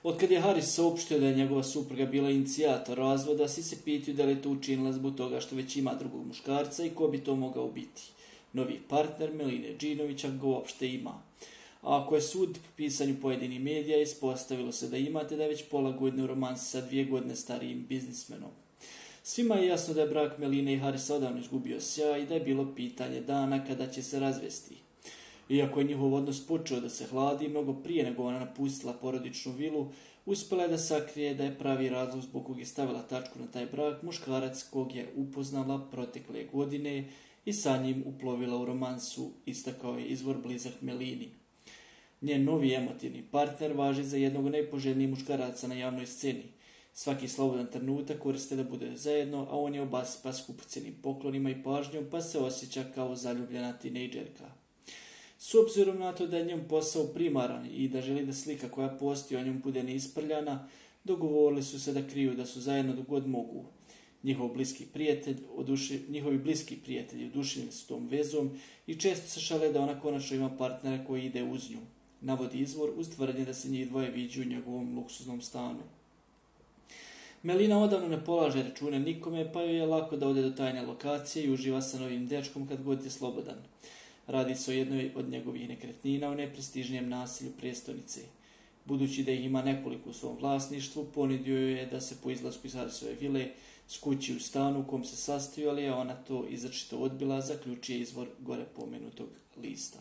Otkad je Haris saopštio da je njegova supruga bila inicijator razvoda, svi se pitaju da li je to učinila zbog toga što već ima drugog muškarca i ko bi to mogao biti. Novi partner Meline Džinović, ako ga uopšte ima. A ako je sud po pisanju pojedinih medija, ispostavilo se da imate da je već pola godine u romansi sa 2 godine starijim biznismenom. Svima je jasno da je brak Meline i Harisa odavno izgubio sjaj i da je bilo pitanje dana kada će se razvesti. Iako je njihov odnos počeo da se hladi, mnogo prije nego ona napustila porodičnu vilu, uspjela je da sakrije da je pravi razlog zbog kog je stavila tačku na taj brak muškarac kog je upoznala protekle godine i sa njim uplovila u romansu, istakao je izvor blizak Melini. Njen novi emotivni partner važi za jednog od najpoželjnijih muškaraca na javnoj sceni. Svaki slobodan trenutak koriste da bude zajedno, a on je obasipa skupocjenim poklonima i pažnjom, pa se osjeća kao zaljubljena tinejdžerka. S obzirom na to da je njem posao primaran i da želi da slika koja postoji o njom bude neisprljana, dogovorili su se da kriju da su zajedno dok god mogu. Njihovi bliski prijatelji oduševljeni su tom vezom i često se šale da ona konačno ima partnera koji ide uz nju. Navodi izvor uz tvrdnje da se njih dvoje viđaju u njegovom luksuznom stanu. Melina odavno ne polaže račune nikome, pa joj je lako da ode do tajne lokacije i uživa sa novim dečkom kad god je slobodan. Radi se o jednoj od njegovih nekretnina u najprestižnijem naselju prijestolnice. Budući da ih ima nekoliko u svom vlasništvu, ponudio je da se po izlasku iz Harisove vile skući u stanu u kom se sastoji, ali je ona to izričito odbila, zaključuje izvor gore pomenutog lista.